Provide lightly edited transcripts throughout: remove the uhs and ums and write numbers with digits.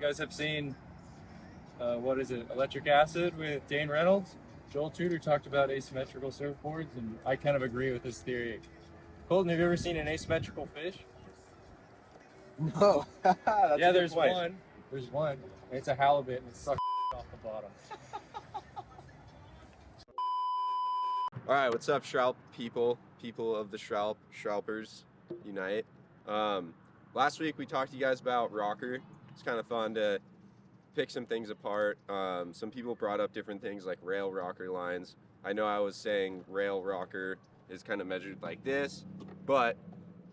You guys have seen, what is it, Electric Acid with Dane Reynolds? Joel Tudor talked about asymmetrical surfboards, and I kind of agree with his theory. Colton, have you ever seen an asymmetrical fish? No. Yeah, there's one. There's one. And it's a halibut, and it sucks off the bottom. All right, what's up, Shralp people of the Shralpers unite. Last week we talked to you guys about rocker. It's kind of fun to pick some things apart. Some people brought up different things like rail rocker lines. I know I was saying rail rocker is kind of measured like this, but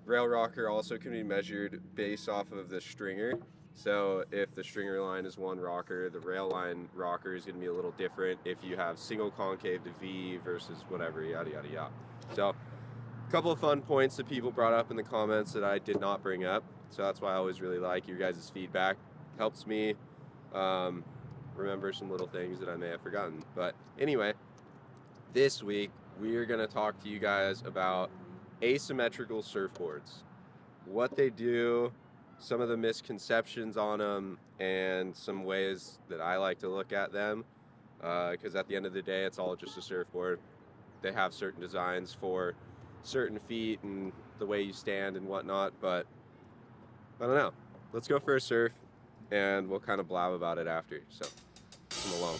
rail rocker also can be measured based off of the stringer. So if the stringer line is one rocker, the rail line rocker is going to be a little different if you have single concave to V versus whatever, yada, yada, yada. So a couple of fun points that people brought up in the comments that I did not bring up. So that's why I always really like your guys' feedback. Helps me remember some little things that I may have forgotten. But anyway, this week we are going to talk to you guys about asymmetrical surfboards, what they do, some of the misconceptions on them, and some ways that I like to look at them, because at the end of the day it's all just a surfboard. They have certain designs for certain feet and the way you stand and whatnot, but I don't know. Let's go for a surf and we'll kind of blab about it after, so come along.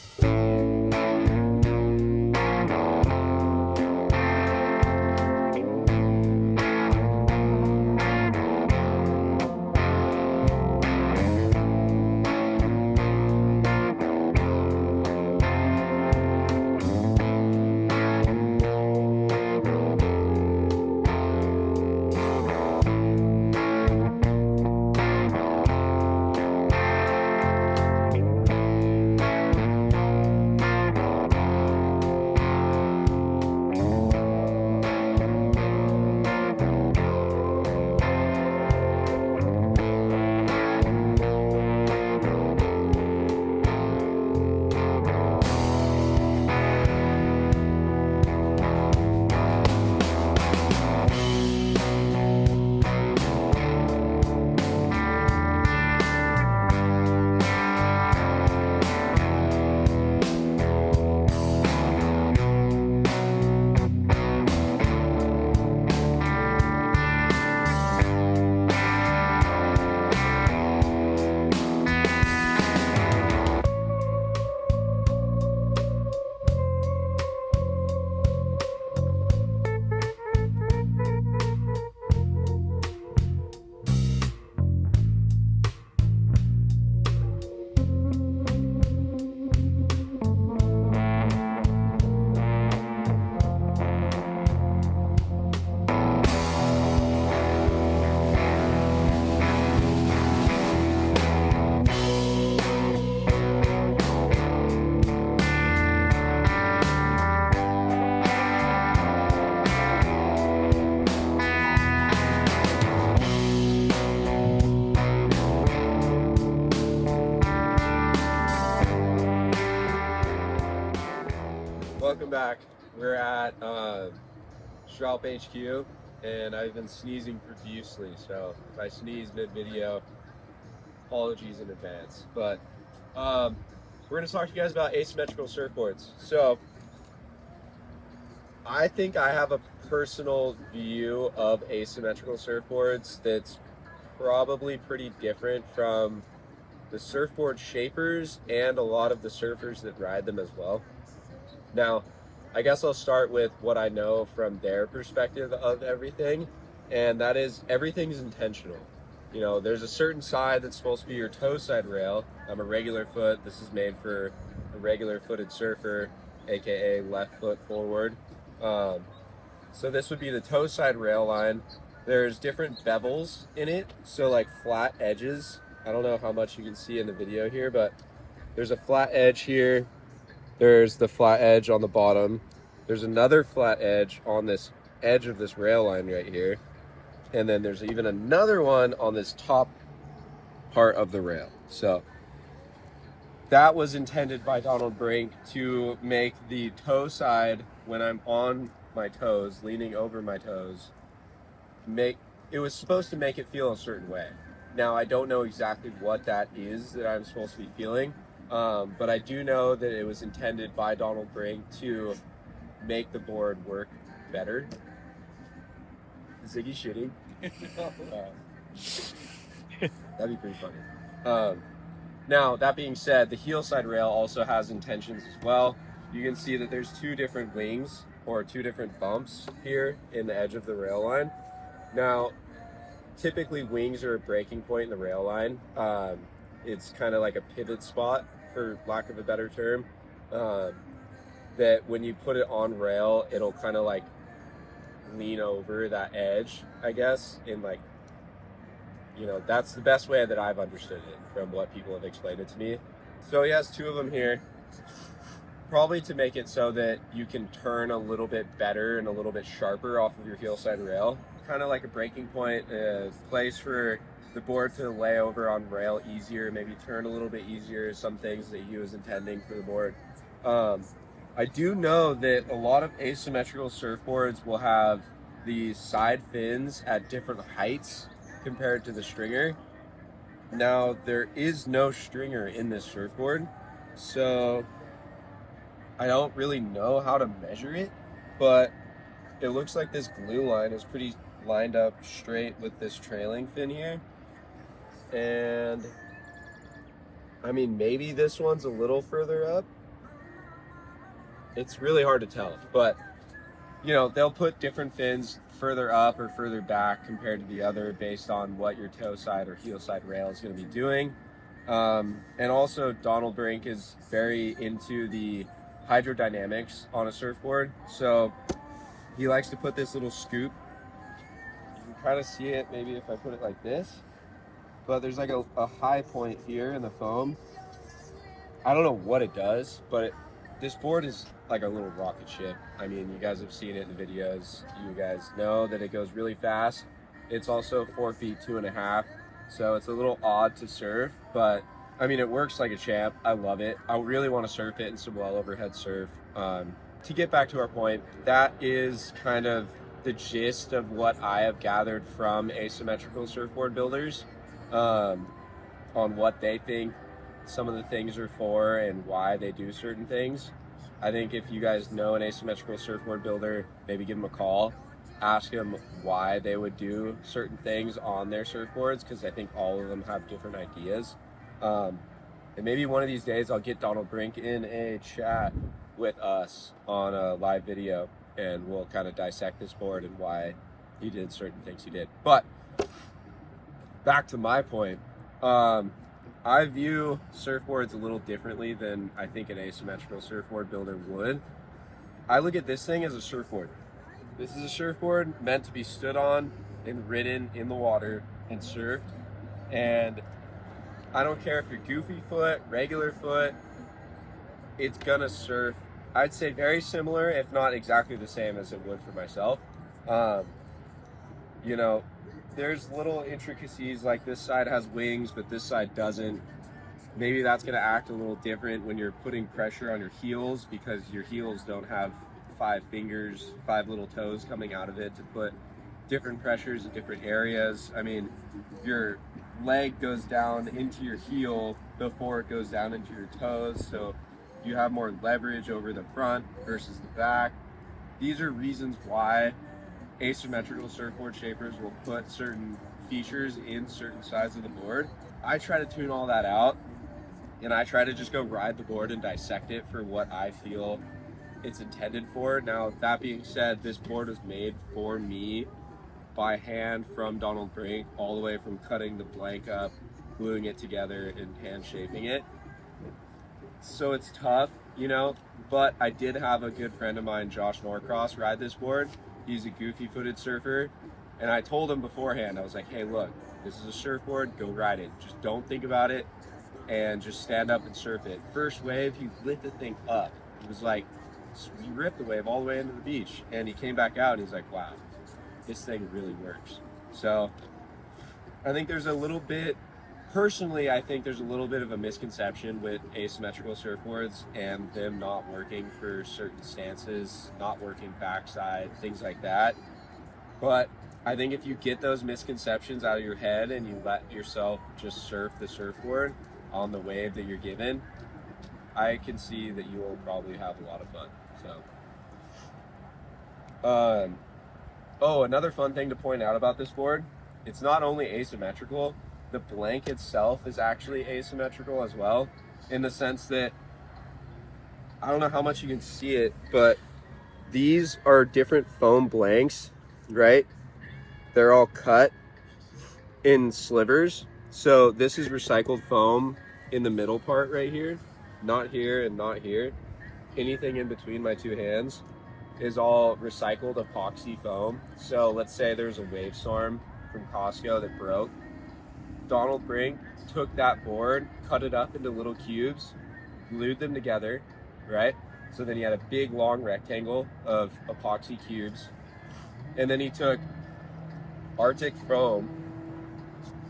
Welcome back. We're at Shralp HQ, and I've been sneezing profusely, so if I sneeze mid-video, apologies in advance. But we're going to talk to you guys about asymmetrical surfboards. So I think I have a personal view of asymmetrical surfboards that's probably pretty different from the surfboard shapers and a lot of the surfers that ride them as well. Now, I guess I'll start with what I know from their perspective of everything, and that is everything's intentional. You know, there's a certain side that's supposed to be your toe side rail. I'm a regular foot. This is made for a regular footed surfer, aka left foot forward. So this would be the toe side rail line. There's different bevels in it, so like flat edges. I don't know how much you can see in the video here, but there's a flat edge here. There's the flat edge on the bottom. There's another flat edge on this edge of this rail line right here. And then there's even another one on this top part of the rail. So that was intended by Donald Brink to make the toe side, when I'm on my toes, leaning over my toes, it was supposed to make it feel a certain way. Now, I don't know exactly what that is that I'm supposed to be feeling, but I do know that it was intended by Donald Brink to make the board work better. Ziggy shitting. That'd be pretty funny. Now, that being said, the heel side rail also has intentions as well. You can see that there's two different wings or two different bumps here in the edge of the rail line. Now, typically wings are a breaking point in the rail line. It's kind of like a pivot spot, for lack of a better term, that when you put it on rail, it'll kind of like lean over that edge, I guess, in like, you know, that's the best way that I've understood it from what people have explained it to me. So he has two of them here, probably to make it so that you can turn a little bit better and a little bit sharper off of your heel side rail. Kind of like a breaking point, a place for the board to lay over on rail easier, maybe turn a little bit easier, some things that he was intending for the board. I do know that a lot of asymmetrical surfboards will have the side fins at different heights compared to the stringer. Now, there is no stringer in this surfboard, so I don't really know how to measure it, but it looks like this glue line is pretty lined up straight with this trailing fin here. And I mean, maybe this one's a little further up. It's really hard to tell, but you know, they'll put different fins further up or further back compared to the other based on what your toe side or heel side rail is going to be doing. And also Donald Brink is very into the hydrodynamics on a surfboard. So he likes to put this little scoop. You can kind of see it maybe if I put it like this, but there's like a high point here in the foam. I don't know what it does, but this board is like a little rocket ship. I mean, you guys have seen it in the videos. You guys know that it goes really fast. It's also 4 feet 2.5, so it's a little odd to surf, but I mean, it works like a champ. I love it. I really want to surf it in some well overhead surf. To get back to our point, that is kind of the gist of what I have gathered from asymmetrical surfboard builders on what they think some of the things are for and why they do certain things. I think if you guys know an asymmetrical surfboard builder, maybe give them a call, ask them why they would do certain things on their surfboards, because I think all of them have different ideas. And maybe one of these days I'll get Donald Brink in a chat with us on a live video, and we'll kind of dissect this board and why he did certain things he did. But back to my point, I view surfboards a little differently than I think an asymmetrical surfboard builder would. I look at this thing as a surfboard. This is a surfboard meant to be stood on and ridden in the water and surfed. And I don't care if you're goofy foot, regular foot, it's gonna surf, I'd say very similar, if not exactly the same as it would for myself. You know, there's little intricacies, like this side has wings, but this side doesn't. Maybe that's gonna act a little different when you're putting pressure on your heels, because your heels don't have 5 fingers, 5 little toes coming out of it to put different pressures in different areas. I mean, your leg goes down into your heel before it goes down into your toes, so you have more leverage over the front versus the back. These are reasons why asymmetrical surfboard shapers will put certain features in certain sides of the board. I try to tune all that out, and I try to just go ride the board and dissect it for what I feel it's intended for. Now, that being said, this board was made for me by hand from Donald Brink, all the way from cutting the blank up, gluing it together, and hand shaping it. So it's tough, you know, but I did have a good friend of mine, Josh Norcross, ride this board. He's a goofy footed surfer, and I told him beforehand, I was like, hey, look, this is a surfboard, go ride it. Just don't think about it and just stand up and surf it. First wave, he lit the thing up. It was like, he ripped the wave all the way into the beach, and he came back out and he's like, wow, this thing really works. So I think there's a little bit, personally, I think there's a little bit of a misconception with asymmetrical surfboards and them not working for certain stances, not working backside, things like that. But I think if you get those misconceptions out of your head and you let yourself just surf the surfboard on the wave that you're given, I can see that you will probably have a lot of fun. So, oh, another fun thing to point out about this board, it's not only asymmetrical, the blank itself is actually asymmetrical as well, in the sense that, I don't know how much you can see it, but these are different foam blanks, right? They're all cut in slivers. So this is recycled foam in the middle part right here, not here and not here. Anything in between my two hands is all recycled epoxy foam. So let's say there's a wave storm from Costco that broke. Donald Brink took that board, cut it up into little cubes, glued them together, right? So then he had a big long rectangle of epoxy cubes. And then he took Arctic foam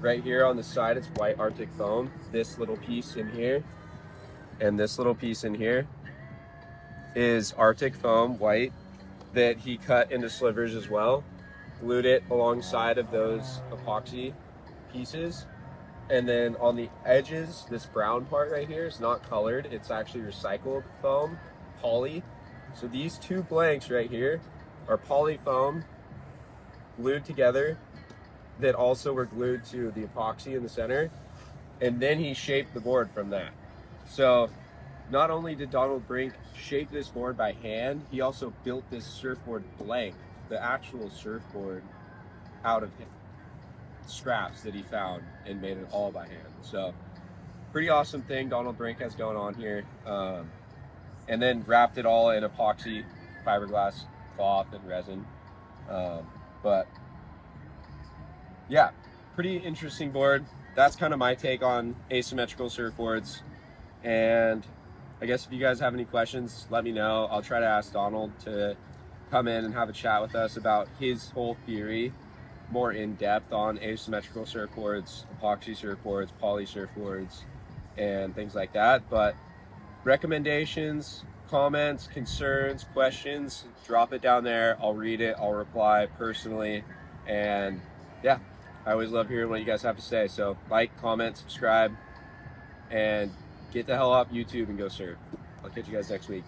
right here on the side, it's white Arctic foam. This little piece in here and this little piece in here is Arctic foam, white, that he cut into slivers as well. Glued it alongside of those epoxy pieces. And then on the edges, this brown part right here is not colored. It's actually recycled foam, poly. So these two blanks right here are poly foam glued together that also were glued to the epoxy in the center. And then he shaped the board from that. So not only did Donald Brink shape this board by hand, he also built this surfboard blank, the actual surfboard, out of scraps that he found and made it all by hand. So pretty awesome thing Donald Brink has going on here. And then wrapped it all in epoxy, fiberglass cloth and resin. But yeah, pretty interesting board. That's kind of my take on asymmetrical surfboards. And I guess if you guys have any questions, let me know. I'll try to ask Donald to come in and have a chat with us about his whole theory, more in depth on asymmetrical surfboards, epoxy surfboards, poly surfboards, and things like that. But recommendations, comments, concerns, questions, drop it down there. I'll read it, I'll reply personally. And yeah, I always love hearing what you guys have to say. So like, comment, subscribe, and get the hell off YouTube and go surf. I'll catch you guys next week.